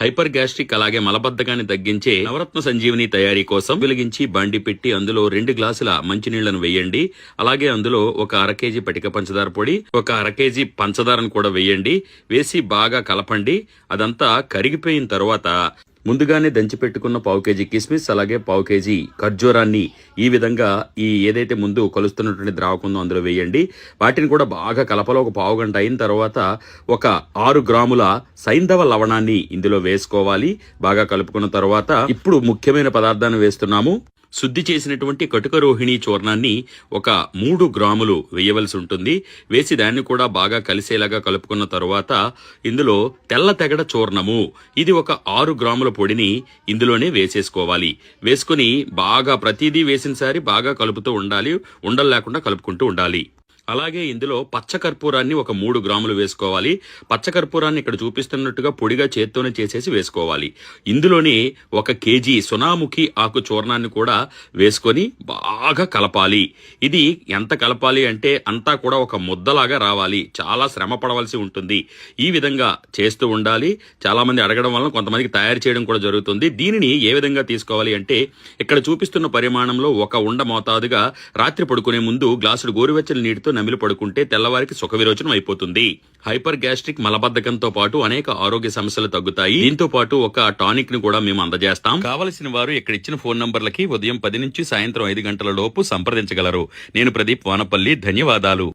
Hyper gastric అలాగే మలబద్ధకాన్ని తగ్గించే నవరత్న సంజీవని తయారీ కోసం వెలిగించి బండి పెట్టి అందులో 2 గ్లాసుల మంచినీళ్లను వేయండి. అలాగే అందులో ఒక అర కేజీ పటిక పంచదార పొడి, ఒక అర కేజీ పంచదారను కూడా వేయండి. వేసి బాగా కలపండి. అదంతా కరిగిపోయిన తర్వాత ముందుగానే దంచి పెట్టుకున్న పావు కేజీ కిస్మిస్ అలాగే పావు కేజీ ఖర్జూరాన్ని ఈ విధంగా ఏదైతే ముందు కలుస్తున్నటువంటి ద్రావకం అందులో వేయండి. వాటిని కూడా బాగా కలపలో ఒక పావు గంట అయిన తర్వాత ఒక 6 గ్రాముల సైంధవ లవణాన్ని ఇందులో వేసుకోవాలి. బాగా కలుపుకున్న తర్వాత ఇప్పుడు ముఖ్యమైన పదార్థాన్ని వేస్తున్నాము. శుద్ధి చేసినటువంటి కటుక రోహిణి చూర్ణాన్ని ఒక 3 గ్రాములు వేయవలసి ఉంటుంది. వేసి దాన్ని కూడా బాగా కలిసేలాగా కలుపుకున్న తరువాత ఇందులో తెల్ల తెగడ చూర్ణము, ఇది ఒక 6 గ్రాముల పొడిని ఇందులోనే వేసేసుకోవాలి. వేసుకుని బాగా ప్రతిదీ వేసినసారి బాగా కలుపుతూ ఉండాలి. ఉండలు లేకుండా కలుపుకుంటూ ఉండాలి. అలాగే ఇందులో పచ్చకర్పూరాన్ని ఒక 3 గ్రాములు వేసుకోవాలి. పచ్చకర్పూరాన్ని ఇక్కడ చూపిస్తున్నట్టుగా పొడిగా చేత్తోనే చేసేసి వేసుకోవాలి. ఇందులోనే 1 కేజీ సునాముఖి ఆకు చూర్ణాన్ని కూడా వేసుకొని బాగా కలపాలి. ఇది ఎంత కలపాలి అంటే అంతా కూడా ఒక ముద్దలాగా రావాలి. చాలా శ్రమ పడవలసి ఉంటుంది. ఈ విధంగా చేస్తూ ఉండాలి. చాలా మంది అడగడం వల్ల కొంతమందికి తయారు చేయడం కూడా జరుగుతుంది. దీనిని ఏ విధంగా తీసుకోవాలి అంటే ఇక్కడ చూపిస్తున్న పరిమాణంలో 1 ఉండ మోతాదుగా రాత్రి పడుకునే ముందు గ్లాసుడు గోరువెచ్చని నీటితో నమిలి పడుకుంటే తెల్లవారికి సుఖ విరోచనం అయిపోతుంది. హైపర్ గ్యాస్ట్రిక్ మలబద్ధకంతో పాటు అనేక ఆరోగ్య సమస్యలు తగ్గుతాయి. దీంతో పాటు ఒక టానిక్ ని కూడా మేము అందజేస్తాం. కావలసిన వారు ఇక్కడ ఇచ్చిన ఫోన్ నంబర్లకి ఉదయం 10 నుంచి సాయంత్రం 5 గంటల లోపు సంప్రదించగలరు. నేను ప్రదీప్ వానపల్లి. ధన్యవాదాలు.